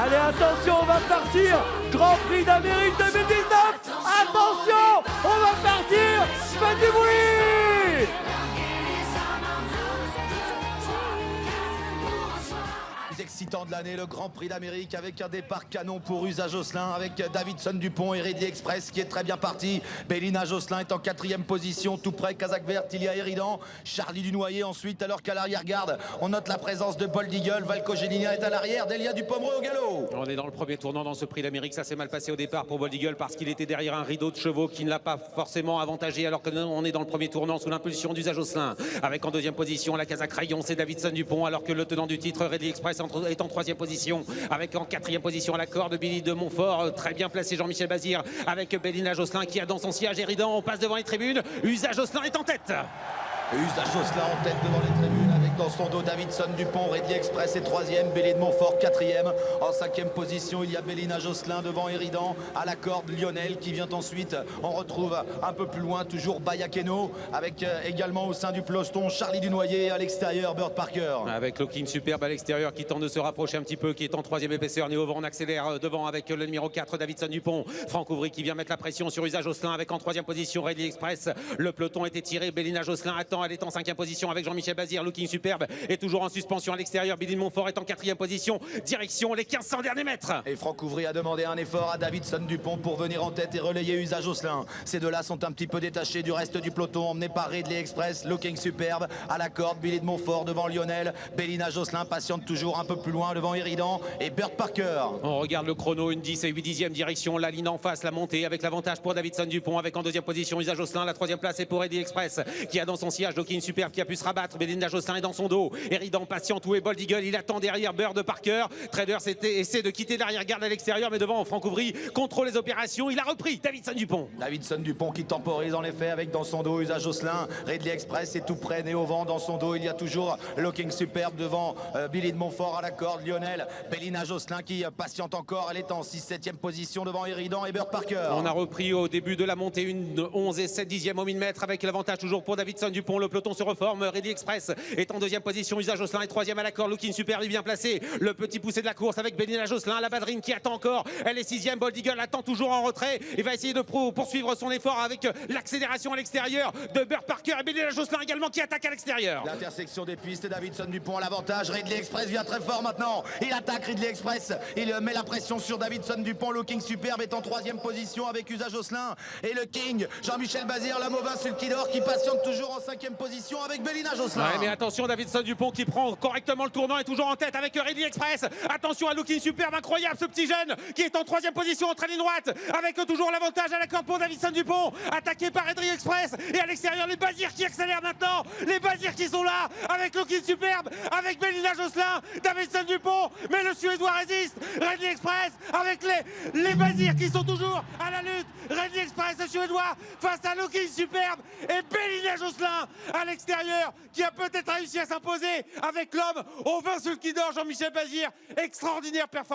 Allez, attention, on va partir. Grand Prix d'Amérique 2019. Attention, on va partir. Faites du bruit. Excitant de l'année, le Grand Prix d'Amérique avec un départ canon pour Usa Josselin avec Davidson Dupont et Ridley Express qui est très bien parti. Bélina Josselin est en 4e position, tout près. Kazakh Vert, Ilia Eridan, Charlie Dunoyer ensuite, alors qu'à l'arrière-garde, on note la présence de Bold Eagle. Valco Gélinia est à l'arrière, Delia Dupomereux au galop. On est dans le premier tournant dans ce Prix d'Amérique. Ça s'est mal passé au départ pour Bold Eagle parce qu'il était derrière un rideau de chevaux qui ne l'a pas forcément avantagé, alors qu'on est dans le premier tournant sous l'impulsion d'Usa Josselin. Avec en 2e position la Kazakh Rayon, c'est Davidson Dupont, alors que le tenant du titre Ridley Express est en 3e position, avec en 4e position à la corde Billy de Montfort, très bien placé Jean-Michel Bazir, avec Bélina Josselin qui a dans son sillage Eridan. On passe devant les tribunes, Usa Josselin est en tête. Usa Josselin en tête devant les tribunes avec dans son dos Davidson Dupont, Ridley Express est 3e, Billy de Montfort 4e. En 5e position, il y a Bélina Josselin devant Eridan, à la corde Lionel qui vient ensuite. On retrouve un peu plus loin toujours Bayakeno, avec également au sein du peloton Charlie Dunoyer, à l'extérieur Bird Parker. Avec Looking Superbe à l'extérieur qui tente de se rapprocher un petit peu, qui est en 3e épaisseur. Néo vent, on accélère devant avec le numéro 4 Davidson Dupont. Franck Ouvry qui vient mettre la pression sur Usa Josselin avec en 3e position Ridley Express. Le peloton était tiré, Bélina Josselin attend, elle est en 5e position avec Jean-Michel Bazir. Looking Superbe est toujours en suspension à l'extérieur. Billy de Montfort est en 4e position, direction les 1500 derniers mètres. Et Franck Ouvry a demandé un effort à Davidson Dupont pour venir en tête et relayer Usa Josselin. Ces deux-là sont un petit peu détachés du reste du peloton, emmenés par Ridley Express. Looking Superbe à la corde, Billy de Montfort devant Lionel. Bélina Josselin patiente toujours un peu plus loin devant Eridan et Bird Parker. On regarde le chrono, une 10 et 8 dixièmes direction la ligne en face, la montée avec l'avantage pour Davidson Dupont, avec en 2e position Usa Josselin. La 3e place est pour Ridley Express qui a dans son sillage Looking Superbe qui a pu se rabattre. Bélina Josselin est dans son dos, Eridan patiente, où est Bold Eagle, il attend derrière Bird Parker. Trader essaie de quitter l'arrière-garde à l'extérieur, mais devant Franck Ouvry contrôle les opérations, il a repris Davidson Dupont. Davidson Dupont qui temporise en effet avec dans son dos Usa Josselin. Ridley Express est tout près, Néo vent dans son dos, il y a toujours Looking Superbe devant Billy de Montfort à la corde, Lionel. Bélina Josselin qui patiente encore, elle est en 6-7e position devant Eridan et Bird Parker. On a repris au début de la montée une 11 et 7 dixièmes au 1000 mètres avec l'avantage toujours pour Davidson Dupont. Le peloton se reforme, Ridley Express est en 2e position, Usa Josselin est 3e à la corde, Looking Superbe est bien placé. Le petit poussé de la course avec Bélina Josselin, la ballerine qui attend encore, elle est 6e, Bold Eagle attend toujours en retrait et va essayer de poursuivre son effort avec l'accélération à l'extérieur de Bird Parker et Bélina Josselin également qui attaque à l'extérieur. L'intersection des pistes, Davidson Dupont à l'avantage, Ridley Express vient très fort maintenant, il attaque Ridley Express, il met la pression sur Davidson Dupont. Looking Superbe est en 3e position avec Usa Josselin et le King, Jean-Michel Bazir, la Mauvin Sulkidor qui patiente toujours en 5e position avec Bélina Josselin. Ouais, mais attention, Davidson Dupont qui prend correctement le tournant est toujours en tête avec Ridley Express. Attention à Looking Superbe, incroyable ce petit jeune qui est en 3e position en ligne droite avec toujours l'avantage à la corde pour Davidson Dupont, attaqué par Ridley Express et à l'extérieur les Bazirs qui accélèrent maintenant, les Bazirs qui sont là avec Looking Superbe, avec Bélina Josselin, Davidson Dupont, mais le Suédois résiste. Ridley Express avec les Bazirs qui sont toujours à la lutte. Ridley Express le Suédois face à Looking Superbe et Bélina Josselin à l'extérieur qui a peut-être réussi à s'imposer avec l'homme au 20 sulky d'or Jean-Michel Bazir. Extraordinaire performance.